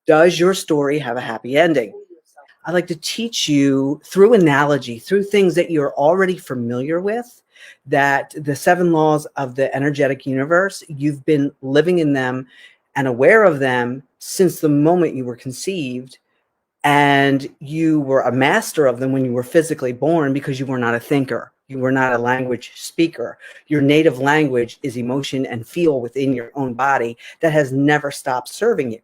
Does your story have a happy ending? I like to teach you through analogy, through things that you're already familiar with, that the seven laws of the energetic universe, you've been living in them and aware of them since the moment you were conceived. And you were a master of them when you were physically born because you were not a thinker. You were not a language speaker. Your native language is emotion and feel within your own body that has never stopped serving you.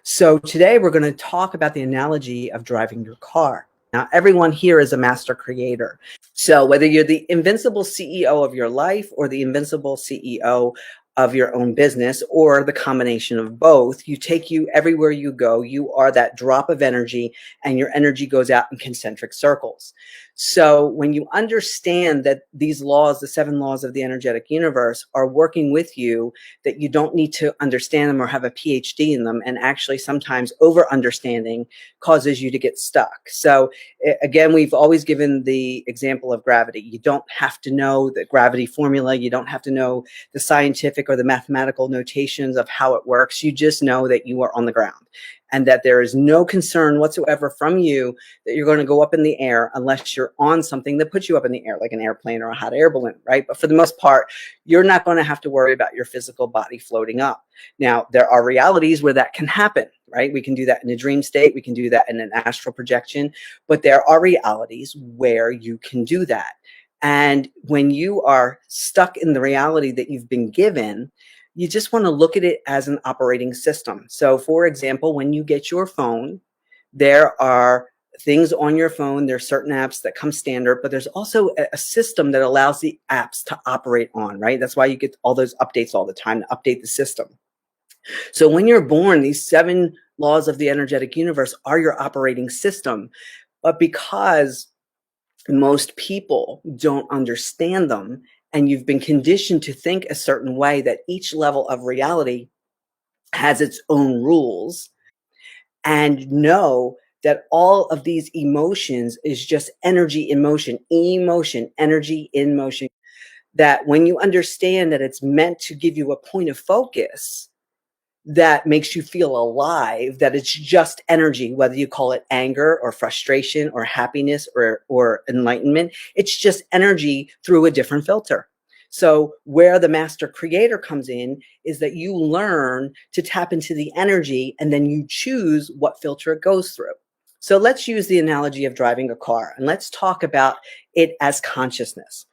So today we're going to talk about the analogy of driving your car. Now, everyone here is a master creator. So whether you're the invincible CEO of your life or the invincible CEO of your own business, or the combination of both, you take you everywhere you go. You are that drop of energy, and your energy goes out in concentric circles. So when you understand that these laws, the seven laws of the energetic universe, are working with you, that you don't need to understand them or have a PhD in them, and actually sometimes over understanding causes you to get stuck. So again, we've always given the example of gravity. You don't have to know the gravity formula. You don't have to know the scientific or the mathematical notations of how it works. You just know that you are on the ground, and that there is no concern whatsoever from you that you're going to go up in the air unless you're on something that puts you up in the air, like an airplane or a hot air balloon, right? But for the most part, you're not going to have to worry about your physical body floating up. Now, there are realities where that can happen, right? We can do that in a dream state. We can do that in an astral projection. But there are realities where you can do that. And when you are stuck in the reality that you've been given, you just want to look at it as an operating system. So, for example, when you get your phone, there are things on your phone. There's certain apps that come standard, but there's also a system that allows the apps to operate on, right? That's why you get all those updates all the time to update the system. So when you're born, these seven laws of the energetic universe are your operating system. But because most people don't understand them, and you've been conditioned to think a certain way, that each level of reality has its own rules, and know that all of these emotions is just energy in motion, energy in motion, that when you understand that it's meant to give you a point of focus that makes you feel alive, that it's just energy, whether you call it anger or frustration or happiness or enlightenment, it's just energy through a different filter. So where the master creator comes in is that you learn to tap into the energy, and then you choose what filter it goes through. So let's use the analogy of driving a car, and let's talk about it as consciousness.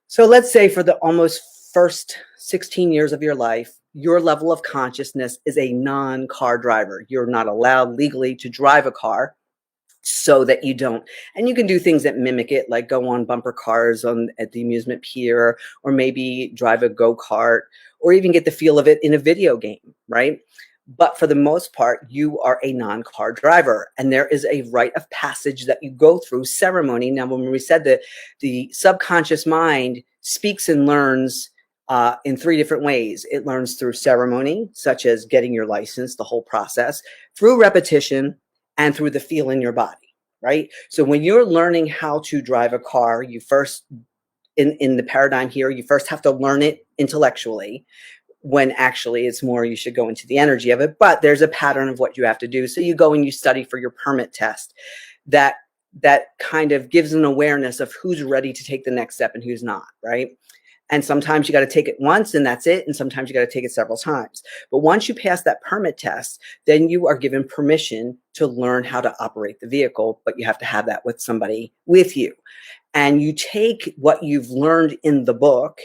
So let's say for the almost first 16 years of your life, your level of consciousness is a non-car driver. You're not allowed legally to drive a car, so that you don't. And you can do things that mimic it, like go on bumper cars at the amusement pier, or maybe drive a go-kart, or even get the feel of it in a video game, right? But for the most part, you are a non-car driver, and there is a rite of passage that you go through, ceremony. Now, when we said that the subconscious mind speaks and learns in three different ways. It learns through ceremony, such as getting your license, the whole process, through repetition, and through the feel in your body, right? So when you're learning how to drive a car, you first, in the paradigm here, you first have to learn it intellectually, when actually it's more you should go into the energy of it. But there's a pattern of what you have to do. So you go and you study for your permit test. That kind of gives an awareness of who's ready to take the next step and who's not, right? And sometimes you got to take it once and that's it. And sometimes you got to take it several times. But once you pass that permit test, then you are given permission to learn how to operate the vehicle. But you have to have that with somebody with you. And you take what you've learned in the book,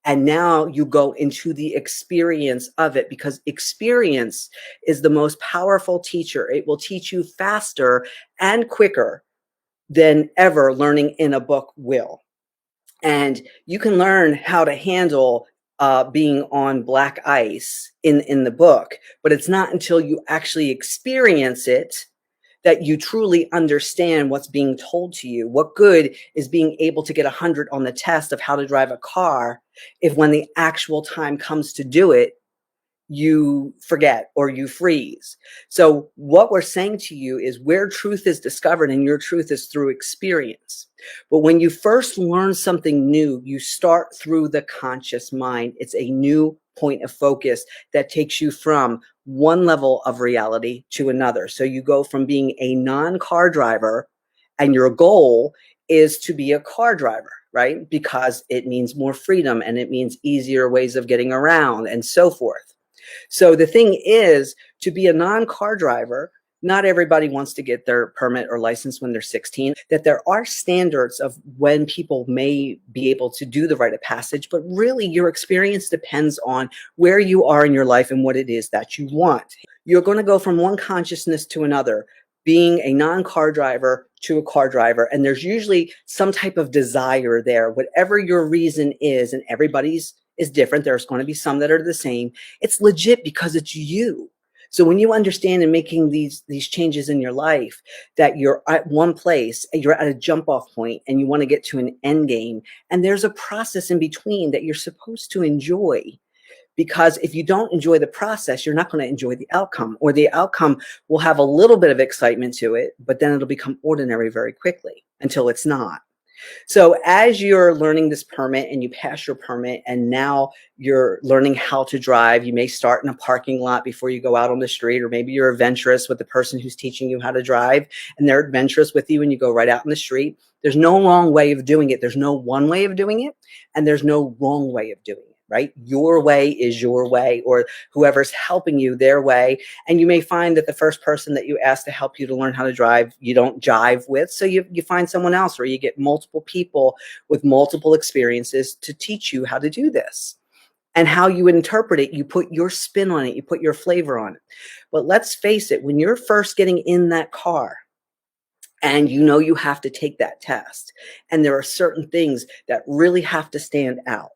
and now you go into the experience of it, because experience is the most powerful teacher. It will teach you faster and quicker than ever learning in a book will. And you can learn how to handle being on black ice in the book, but it's not until you actually experience it that you truly understand what's being told to you. What good is being able to get 100 on the test of how to drive a car if when the actual time comes to do it, you forget or you freeze? So what we're saying to you is where truth is discovered, and your truth is through experience. But when you first learn something new, you start through the conscious mind. It's a new point of focus that takes you from one level of reality to another. So you go from being a non-car driver, and your goal is to be a car driver, right? Because it means more freedom and it means easier ways of getting around and so forth. So the thing is, to be a non-car driver, not everybody wants to get their permit or license when they're 16, that there are standards of when people may be able to do the rite of passage, but really your experience depends on where you are in your life and what it is that you want. You're going to go from one consciousness to another, being a non-car driver to a car driver, and there's usually some type of desire there, whatever your reason is, and everybody's is different. There's going to be some that are the same. It's legit because it's you. So when you understand in making these changes in your life that you're at one place, you're at a jump off point and you want to get to an end game, and there's a process in between that you're supposed to enjoy. Because if you don't enjoy the process, you're not going to enjoy the outcome, or the outcome will have a little bit of excitement to it, but then it'll become ordinary very quickly until it's not. So as you're learning this permit and you pass your permit and now you're learning how to drive, you may start in a parking lot before you go out on the street, or maybe you're adventurous with the person who's teaching you how to drive and they're adventurous with you and you go right out in the street. There's no wrong way of doing it. There's no one way of doing it, and there's no wrong way of doing it. Right? Your way is your way, or whoever's helping you, their way. And you may find that the first person that you ask to help you to learn how to drive, you don't jive with. So you find someone else, or you get multiple people with multiple experiences to teach you how to do this. And how you interpret it, you put your spin on it, you put your flavor on it. But let's face it, when you're first getting in that car, and you know you have to take that test, and there are certain things that really have to stand out,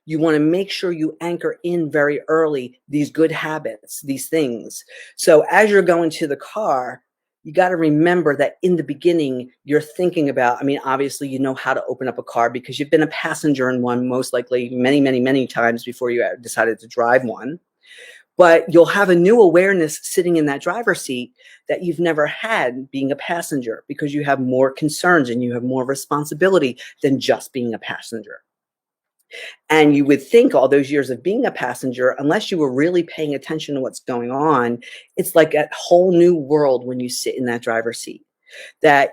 you want to make sure you anchor in very early these good habits, these things. So as you're going to the car, you got to remember that in the beginning, you're thinking about, I mean, obviously, you know how to open up a car because you've been a passenger in one, most likely many, many, many times before you decided to drive one. But you'll have a new awareness sitting in that driver's seat that you've never had being a passenger, because you have more concerns and you have more responsibility than just being a passenger. And you would think all those years of being a passenger, unless you were really paying attention to what's going on, it's like a whole new world when you sit in that driver's seat. That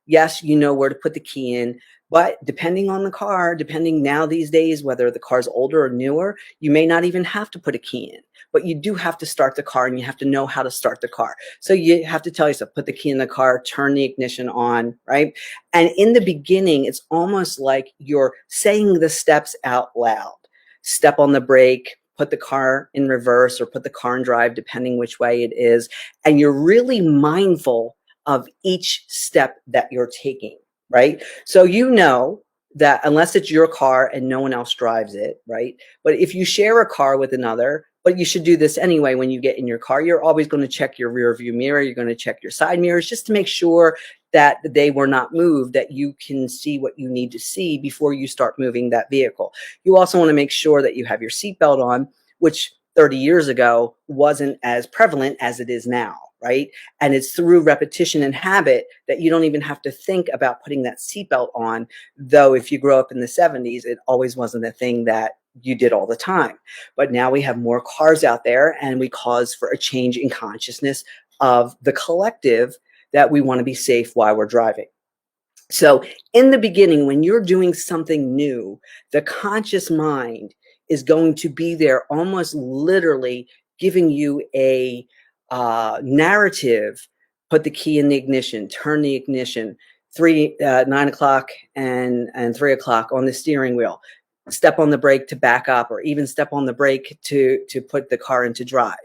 yes, you know where to put the key in, but depending on the car, depending now these days, whether the car's older or newer, you may not even have to put a key in. But you do have to start the car, and you have to know how to start the car. So you have to tell yourself, put the key in the car, turn the ignition on, right? And in the beginning, it's almost like you're saying the steps out loud. Step on the brake, put the car in reverse, or put the car in drive, depending which way it is. And you're really mindful of each step that you're taking, right? So you know that unless it's your car and no one else drives it, right? But if you share a car with another, but you should do this anyway when you get in your car, you're always going to check your rear view mirror. You're going to check your side mirrors just to make sure that they were not moved, that you can see what you need to see before you start moving that vehicle. You also want to make sure that you have your seatbelt on, which 30 years ago wasn't as prevalent as it is now, right? And it's through repetition and habit that you don't even have to think about putting that seatbelt on, though if you grew up in the 70s, it always wasn't a thing that you did all the time. But now we have more cars out there, and we cause for a change in consciousness of the collective that we want to be safe while we're driving. So in the beginning, when you're doing something new, the conscious mind is going to be there almost literally giving you a narrative. Put the key in the ignition, turn the ignition, 9 o'clock and 3 o'clock on the steering wheel. Step on the brake to back up, or even step on the brake to put the car into drive.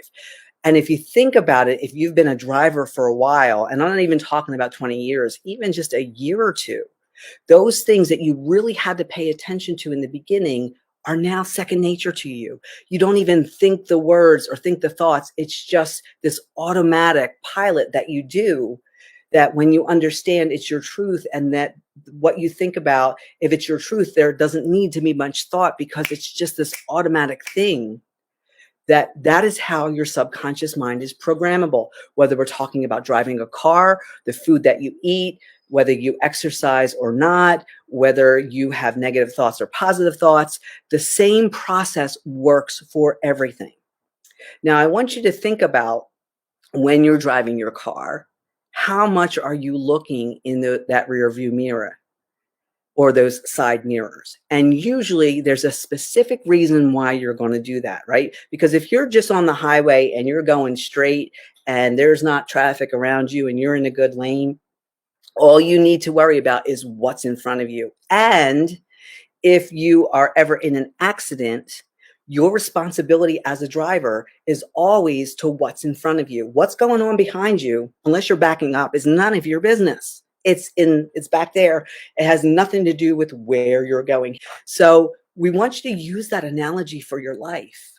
And if you think about it, if you've been a driver for a while, and I'm not even talking about 20 years, even just a year or two, those things that you really had to pay attention to in the beginning are now second nature to you. You don't even think the words or think the thoughts. It's just this automatic pilot that you do, that when you understand it's your truth, and that what you think about, if it's your truth, there doesn't need to be much thought, because it's just this automatic thing That is how your subconscious mind is programmable, whether we're talking about driving a car, the food that you eat, whether you exercise or not, whether you have negative thoughts or positive thoughts. The same process works for everything. Now, I want you to think about when you're driving your car, how much are you looking in that rear view mirror or those side mirrors? And usually there's a specific reason why you're going to do that, right? Because if you're just on the highway and you're going straight and there's not traffic around you and you're in a good lane, all you need to worry about is what's in front of you. And if you are ever in an accident, your responsibility as a driver is always to what's in front of you. What's going on behind you, unless you're backing up, is none of your business. It's back there. It has nothing to do with where you're going. So we want you to use that analogy for your life,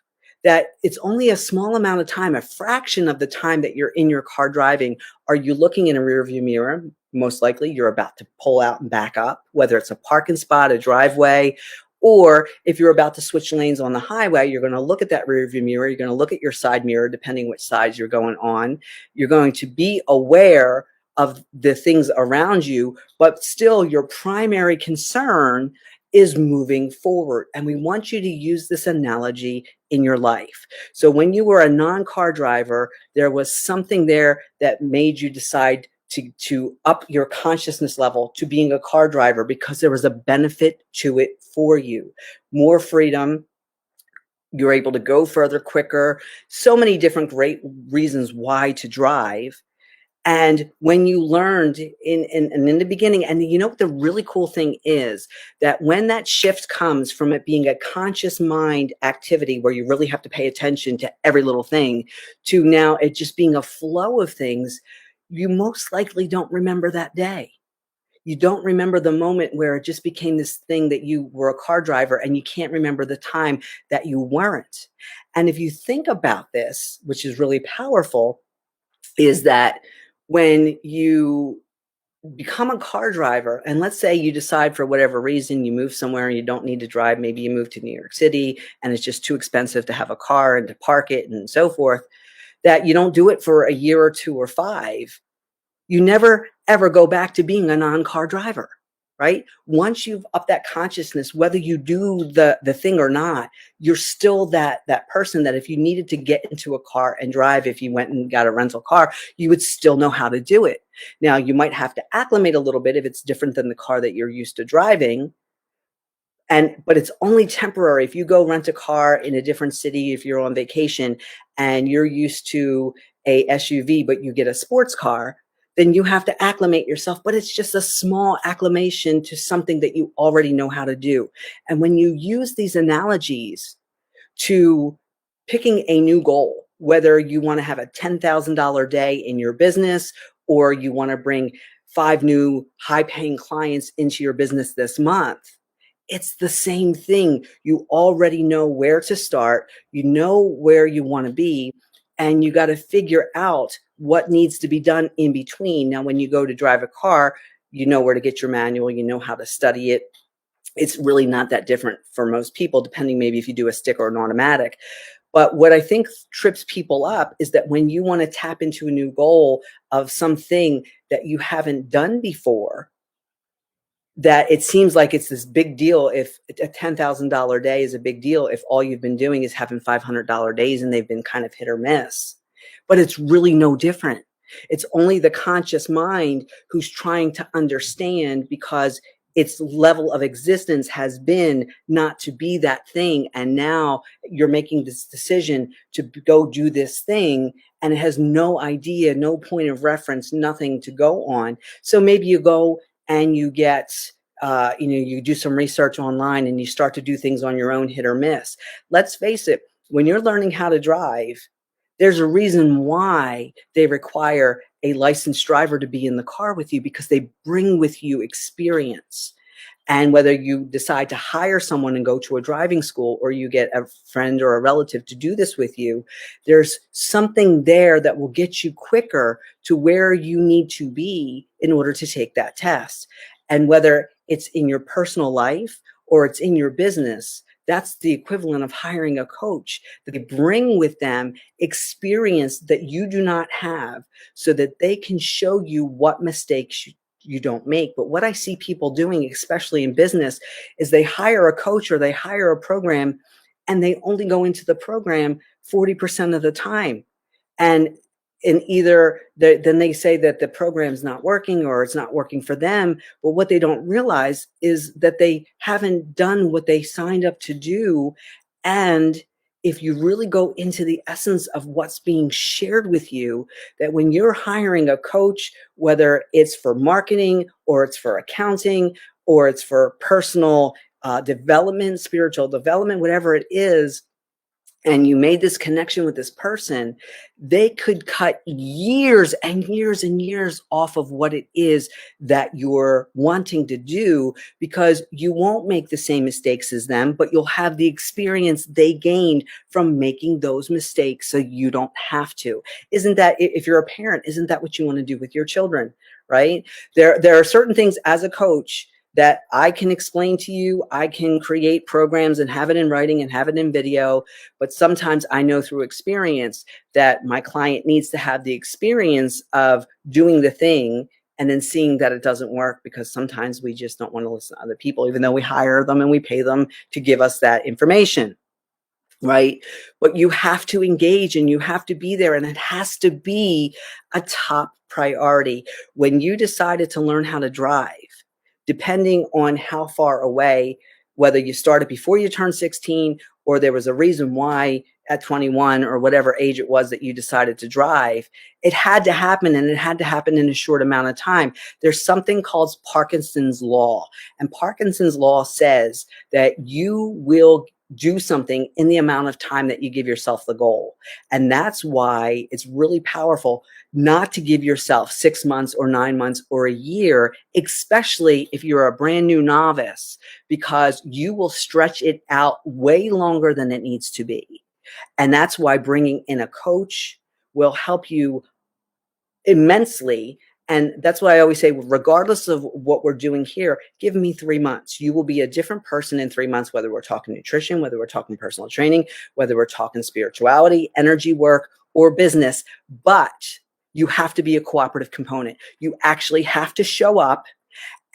that it's only a small amount of time, a fraction of the time that you're in your car driving. Are you looking in a rearview mirror? Most likely you're about to pull out and back up, whether it's a parking spot, a driveway, or if you're about to switch lanes on the highway, you're going to look at that rearview mirror. You're going to look at your side mirror, depending which sides you're going on. You're going to be aware of the things around you, but still your primary concern is moving forward. And we want you to use this analogy in your life. So when you were a non-car driver, there was something there that made you decide to up your consciousness level to being a car driver, because there was a benefit to it for you. More freedom. You're able to go further quicker. So many different great reasons why to drive. And when you learned in the beginning, and you know what the really cool thing is, that when that shift comes from it being a conscious mind activity where you really have to pay attention to every little thing, to now it just being a flow of things, you most likely don't remember that day. You don't remember the moment where it just became this thing that you were a car driver, and you can't remember the time that you weren't. And if you think about this, which is really powerful, is that when you become a car driver, and let's say you decide for whatever reason you move somewhere and you don't need to drive, maybe you move to New York City and it's just too expensive to have a car and to park it and so forth, that you don't do it for a year or 2 or 5, you never ever go back to being a non-car driver, right? Once you've upped that consciousness, whether you do the thing or not, you're still that person that if you needed to get into a car and drive, if you went and got a rental car, you would still know how to do it. Now, you might have to acclimate a little bit if it's different than the car that you're used to driving. But it's only temporary. If you go rent a car in a different city, if you're on vacation and you're used to a SUV, but you get a sports car, then you have to acclimate yourself. But it's just a small acclimation to something that you already know how to do. And when you use these analogies to picking a new goal, whether you want to have a $10,000 day in your business, or you want to bring 5 new high-paying clients into your business this month, it's the same thing. You already know where to start. You know where you want to be, and you got to figure out what needs to be done in between. Now, when you go to drive a car, you know where to get your manual. You know how to study it. It's really not that different for most people, depending maybe if you do a stick or an automatic. But what I think trips people up is that when you want to tap into a new goal of something that you haven't done before, that it seems like it's this big deal. If a $10,000 day is a big deal, if all you've been doing is having $500 days and they've been kind of hit or miss, but it's really no different. It's only the conscious mind who's trying to understand, because its level of existence has been not to be that thing. And now you're making this decision to go do this thing, and it has no idea, no point of reference, nothing to go on. So maybe you go and you get, you do some research online and you start to do things on your own, hit or miss. Let's face it, when you're learning how to drive, there's a reason why they require a licensed driver to be in the car with you, because they bring with you experience. And whether you decide to hire someone and go to a driving school, or you get a friend or a relative to do this with you, there's something there that will get you quicker to where you need to be in order to take that test. And whether it's in your personal life or it's in your business, That's the equivalent of hiring a coach, that they bring with them experience that you do not have, so that they can show you what mistakes you don't make. But what I see people doing, especially in business, is they hire a coach or they hire a program, and they only go into the program 40% of the time. And either then they say that the program's not working or it's not working for them. But what they don't realize is that they haven't done what they signed up to do. And if you really go into the essence of what's being shared with you, that when you're hiring a coach, whether it's for marketing or it's for accounting or it's for personal development, spiritual development, whatever it is, and you made this connection with this person, they could cut years and years and years off of what it is that you're wanting to do, because you won't make the same mistakes as them, but you'll have the experience they gained from making those mistakes, so you don't have to. Isn't that, if you're a parent, isn't that what you want to do with your children, right? There are certain things as a coach that I can explain to you. I can create programs and have it in writing and have it in video. But sometimes I know through experience that my client needs to have the experience of doing the thing and then seeing that it doesn't work, because sometimes we just don't want to listen to other people, even though we hire them and we pay them to give us that information. Right? But you have to engage and you have to be there, and it has to be a top priority. When you decided to learn how to drive, depending on how far away, whether you started before you turned 16 or there was a reason why at 21 or whatever age it was that you decided to drive, it had to happen, and it had to happen in a short amount of time. There's something called Parkinson's Law, and Parkinson's Law says that you will do something in the amount of time that you give yourself the goal. And that's why it's really powerful not to give yourself 6 months or 9 months or a year, especially if you're a brand new novice, because you will stretch it out way longer than it needs to be. And that's why bringing in a coach will help you immensely. And that's why I always say, regardless of what we're doing here, give me 3 months. You will be a different person in 3 months, whether we're talking nutrition, whether we're talking personal training, whether we're talking spirituality, energy work, or business. But you have to be a cooperative component. You actually have to show up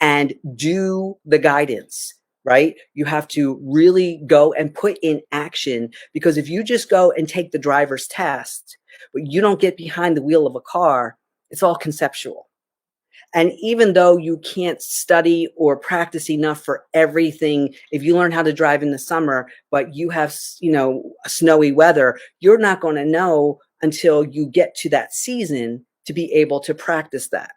and do the guidance, right? You have to really go and put in action, because if you just go and take the driver's test, but you don't get behind the wheel of a car, it's all conceptual. And even though you can't study or practice enough for everything, if you learn how to drive in the summer, but you have, snowy weather, you're not going to know until you get to that season to be able to practice that,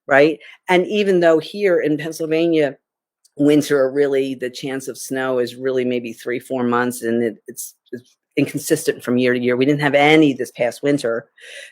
right? And even though here in Pennsylvania, winter, really the chance of snow is really maybe 3-4 months, and it's inconsistent from year to year. We didn't have any this past winter.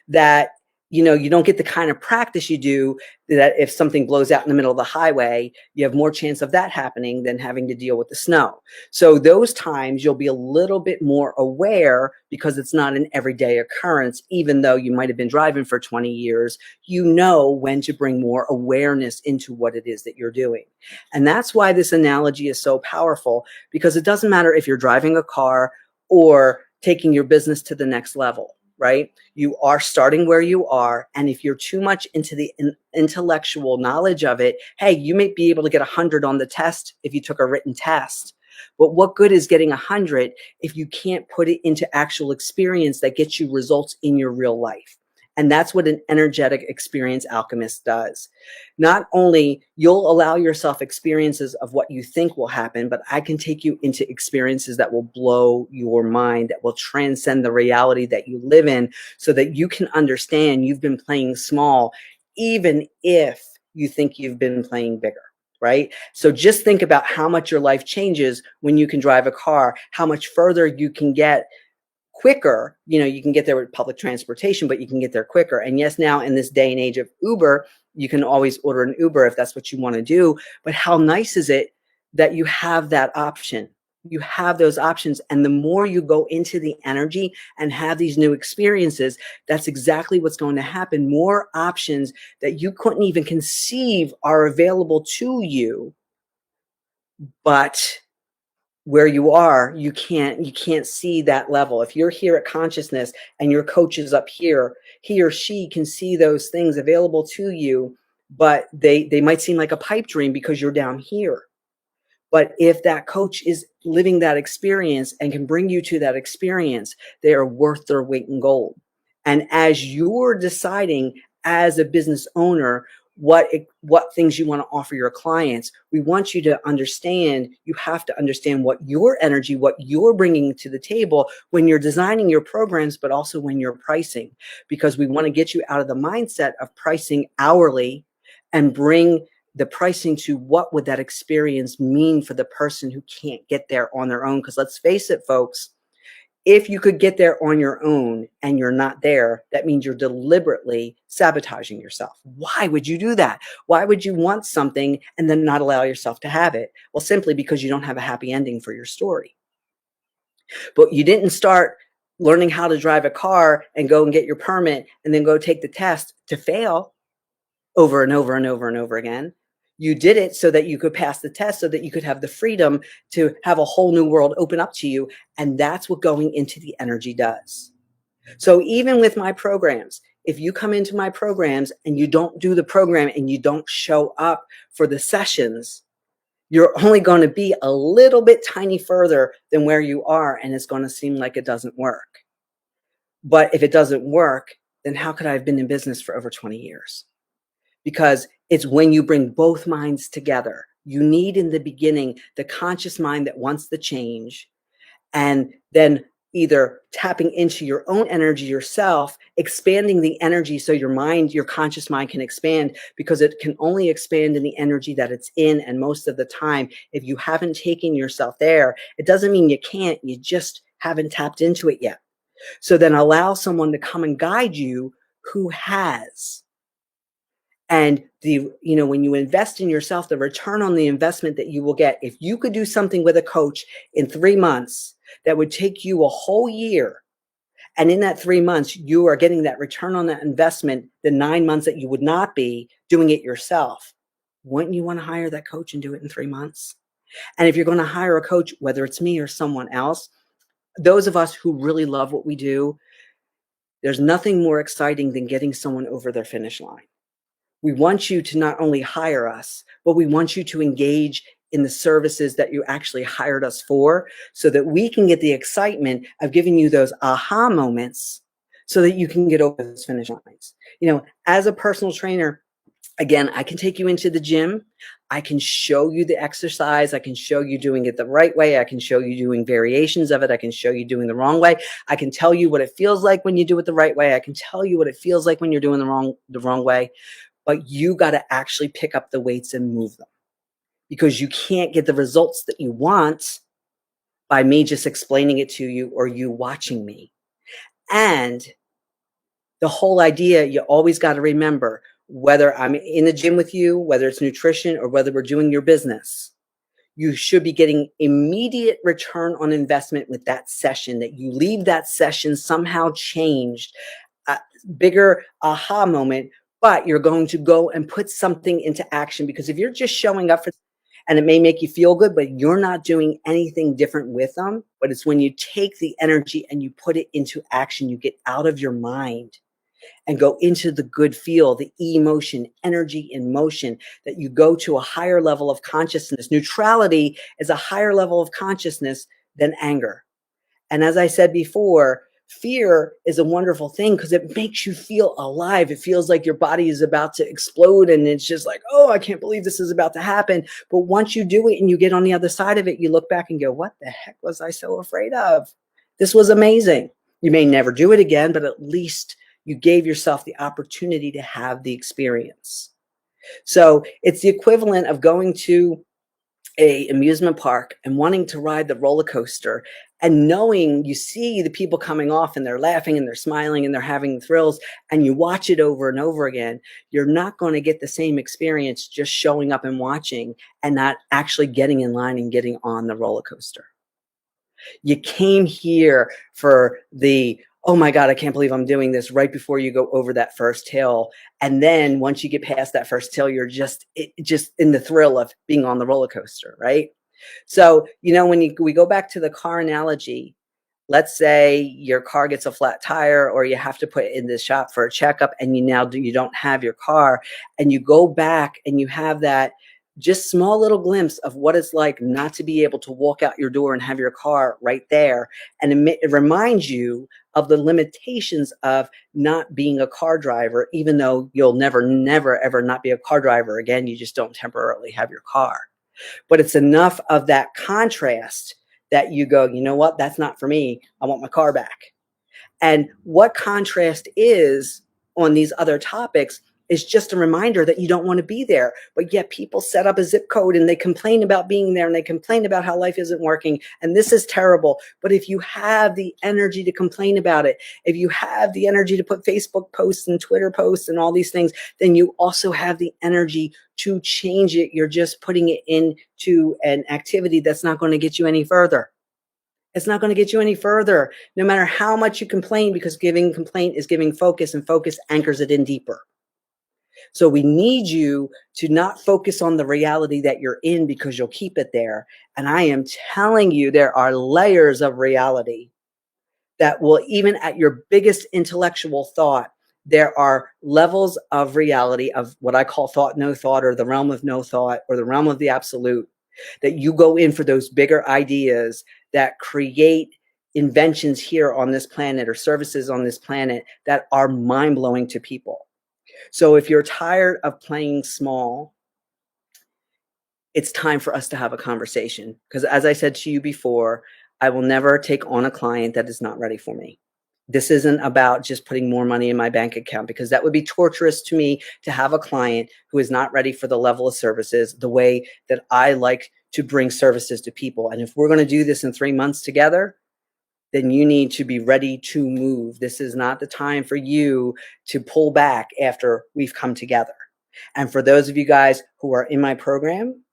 That you don't get the kind of practice you do, that if something blows out in the middle of the highway, you have more chance of that happening than having to deal with the snow. So those times you'll be a little bit more aware, because it's not an everyday occurrence. Even though you might have been driving for 20 years, you know when to bring more awareness into what it is that you're doing. And that's why this analogy is so powerful, because it doesn't matter if you're driving a car or taking your business to the next level, right? You are starting where you are. And if you're too much into the intellectual knowledge of it, hey, you may be able to get 100 on the test if you took a written test. But what good is getting 100 if you can't put it into actual experience that gets you results in your real life? And that's what an energetic experience alchemist does. Not only you'll allow yourself experiences of what you think will happen, but I can take you into experiences that will blow your mind, that will transcend the reality that you live in, so that you can understand you've been playing small, even if you think you've been playing bigger. Right? So just think about how much your life changes when you can drive a car, how much further you can get quicker. You can get there with public transportation, but you can get there quicker. And yes, now in this day and age of Uber, you can always order an Uber if that's what you want to do. But how nice is it that you have that option? You have those options. And the more you go into the energy and have these new experiences, that's exactly what's going to happen. More options that you couldn't even conceive are available to you. But where you are, you can't see that level. If you're here at consciousness and your coach is up here, he or she can see those things available to you, but they might seem like a pipe dream because you're down here. But if that coach is living that experience and can bring you to that experience, they are worth their weight in gold. And as you're deciding as a business owner what things you want to offer your clients, we want you to understand, you have to understand what your energy, what you're bringing to the table when you're designing your programs, but also when you're pricing, because we want to get you out of the mindset of pricing hourly and bring the pricing to what would that experience mean for the person who can't get there on their own. Because let's face it, folks, if you could get there on your own and you're not there, that means you're deliberately sabotaging yourself. Why would you do that? Why would you want something and then not allow yourself to have it? Well, simply because you don't have a happy ending for your story. But you didn't start learning how to drive a car and go and get your permit and then go take the test to fail over and over and over and over again. You did it so that you could pass the test, so that you could have the freedom to have a whole new world open up to you. And that's what going into the energy does. So even with my programs, if you come into my programs and you don't do the program and you don't show up for the sessions, you're only going to be a little bit tiny further than where you are. And it's going to seem like it doesn't work. But if it doesn't work, then how could I have been in business for over 20 years? Because it's when you bring both minds together. You need in the beginning the conscious mind that wants the change, and then either tapping into your own energy yourself, expanding the energy so your mind, your conscious mind can expand, because it can only expand in the energy that it's in. And most of the time, if you haven't taken yourself there, it doesn't mean you can't, you just haven't tapped into it yet. So then allow someone to come and guide you who has. And when you invest in yourself, the return on the investment that you will get, if you could do something with a coach in 3 months that would take you a whole year, and in that 3 months, you are getting that return on that investment, the 9 months that you would not be doing it yourself, wouldn't you want to hire that coach and do it in 3 months? And if you're going to hire a coach, whether it's me or someone else, those of us who really love what we do, there's nothing more exciting than getting someone over their finish line. We want you to not only hire us, but we want you to engage in the services that you actually hired us for, so that we can get the excitement of giving you those aha moments so that you can get over those finish lines. As a personal trainer, again, I can take you into the gym. I can show you the exercise. I can show you doing it the right way. I can show you doing variations of it. I can show you doing the wrong way. I can tell you what it feels like when you do it the right way. I can tell you what it feels like when you're doing the wrong way. But you got to actually pick up the weights and move them, because you can't get the results that you want by me just explaining it to you or you watching me. And the whole idea, you always got to remember, whether I'm in the gym with you, whether it's nutrition or whether we're doing your business, you should be getting immediate return on investment with that session, that you leave that session somehow changed, a bigger aha moment. But you're going to go and put something into action, because if you're just showing up for, and it may make you feel good, but you're not doing anything different with them. But it's when you take the energy and you put it into action, you get out of your mind and go into the good feel, the emotion, energy in motion, that you go to a higher level of consciousness. Neutrality is a higher level of consciousness than anger. And as I said before, fear is a wonderful thing because it makes you feel alive. It feels like your body is about to explode, and it's just like, oh, I can't believe this is about to happen. But once you do it and you get on the other side of it, you look back and go, what the heck was I so afraid of? This was amazing. You may never do it again, but at least you gave yourself the opportunity to have the experience. So it's the equivalent of going to an amusement park and wanting to ride the roller coaster, and knowing you see the people coming off and they're laughing and they're smiling and they're having thrills, and you watch it over and over again. You're not going to get the same experience just showing up and watching and not actually getting in line and getting on the roller coaster. You came here for the, oh my God, I can't believe I'm doing this, right before you go over that first hill. And then once you get past that first hill, you're just in the thrill of being on the roller coaster, right? So, when we go back to the car analogy, let's say your car gets a flat tire or you have to put it in the shop for a checkup and you don't have your car, and you go back and you have that just small little glimpse of what it's like not to be able to walk out your door and have your car right there. And it reminds you of the limitations of not being a car driver, even though you'll never, ever not be a car driver again. You just don't temporarily have your car. But it's enough of that contrast that you go, you know what, that's not for me. I want my car back. And what contrast is on these other topics is just a reminder that you don't want to be there. But yet people set up a zip code and they complain about being there and they complain about how life isn't working. And this is terrible. But if you have the energy to complain about it, if you have the energy to put Facebook posts and Twitter posts and all these things, then you also have the energy to change it. You're just putting it into an activity that's not going to get you any further. It's not going to get you any further, no matter how much you complain, because giving complaint is giving focus, and focus anchors it in deeper. So we need you to not focus on the reality that you're in, because you'll keep it there. And I am telling you, there are layers of reality that will, even at your biggest intellectual thought, there are levels of reality of what I call thought, no thought, or the realm of no thought, or the realm of the absolute, that you go in for those bigger ideas that create inventions here on this planet or services on this planet that are mind-blowing to people. So if you're tired of playing small, it's time for us to have a conversation. Because as I said to you before, I will never take on a client that is not ready for me. This isn't about just putting more money in my bank account, because that would be torturous to me to have a client who is not ready for the level of services, the way that I like to bring services to people. And if we're going to do this in 3 months together, then you need to be ready to move. This is not the time for you to pull back after we've come together. And for those of you guys who are in my program,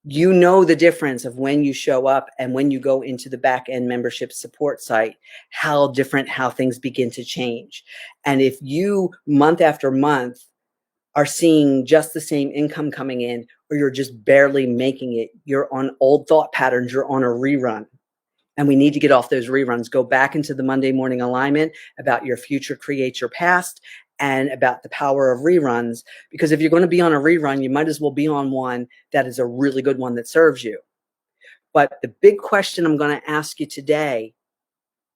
you know the difference of when you show up and when you go into the back end membership support site, how different, how things begin to change. And if you month after month are seeing just the same income coming in, or you're just barely making it, you're on old thought patterns, you're on a rerun. And we need to get off those reruns. Go back into the Monday morning alignment about your future creates your past, and about the power of reruns. Because if you're going to be on a rerun, you might as well be on one that is a really good one that serves you. But the big question I'm going to ask you today,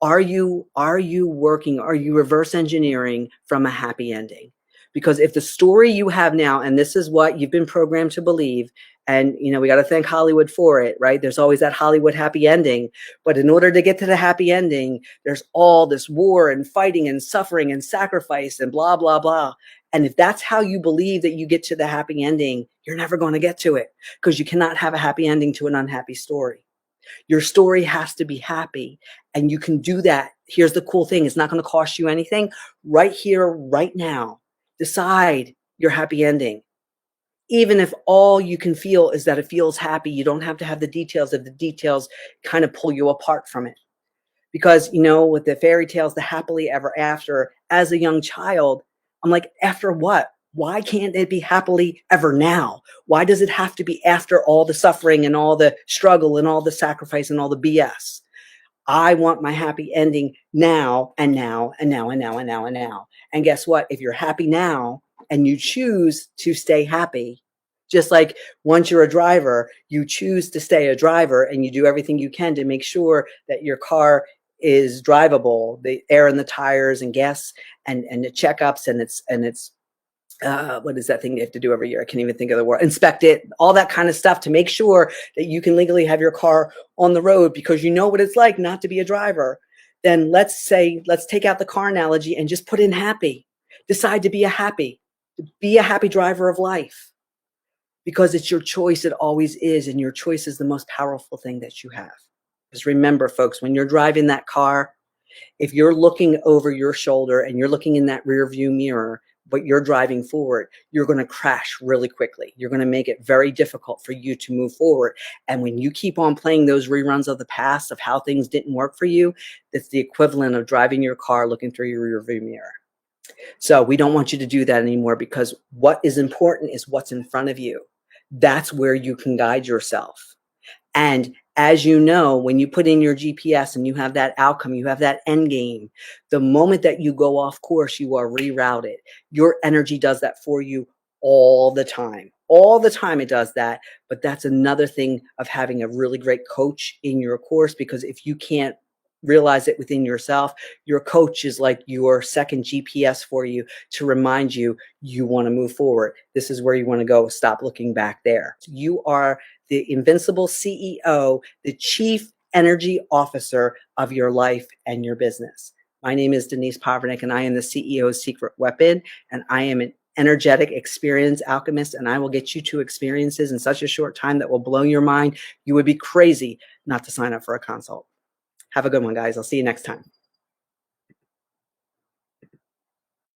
are you working, are you reverse engineering from a happy ending? Because if the story you have now, and this is what you've been programmed to believe, and we got to thank Hollywood for it, right? There's always that Hollywood happy ending. But in order to get to the happy ending, there's all this war and fighting and suffering and sacrifice and blah, blah, blah. And if that's how you believe that you get to the happy ending, you're never going to get to it, because you cannot have a happy ending to an unhappy story. Your story has to be happy, and you can do that. Here's the cool thing. It's not going to cost you anything. Right here, right now, decide your happy ending. Even if all you can feel is that it feels happy, you don't have to have the details. If the details kind of pull you apart from it. Because, with the fairy tales, the happily ever after, as a young child, I'm like, after what? Why can't it be happily ever now? Why does it have to be after all the suffering and all the struggle and all the sacrifice and all the BS? I want my happy ending now and now and now and now and now and now. And guess what? If you're happy now and you choose to stay happy, just like once you're a driver, you choose to stay a driver and you do everything you can to make sure that your car is drivable, the air in the tires and gas and the checkups and it's what is that thing they have to do every year? I can't even think of the word. Inspect it, all that kind of stuff to make sure that you can legally have your car on the road, because you know what it's like not to be a driver. Then let's take out the car analogy and just put in happy. Decide to be a happy driver of life, because it's your choice. It always is. And your choice is the most powerful thing that you have. Because remember, folks, when you're driving that car, if you're looking over your shoulder and you're looking in that rear view mirror, but you're driving forward, you're going to crash really quickly. You're going to make it very difficult for you to move forward. And when you keep on playing those reruns of the past of how things didn't work for you, that's the equivalent of driving your car looking through your rear view mirror. So we don't want you to do that anymore, because what is important is what's in front of you. That's where you can guide yourself. And as you know, when you put in your GPS and you have that outcome, you have that end game, the moment that you go off course, you are rerouted. Your energy does that for you all the time. All the time it does that. But that's another thing of having a really great coach in your course, because if you can't realize it within yourself, your coach is like your second GPS for you to remind you, you want to move forward. This is where you want to go. Stop looking back there. You are the Invincible CEO, the Chief Energy Officer of your life and your business. My name is Dede Powerniak, and I am the CEO's secret weapon, and I am an energetic experience alchemist, and I will get you to experiences in such a short time that will blow your mind. You would be crazy not to sign up for a consult. Have a good one, guys. I'll see you next time.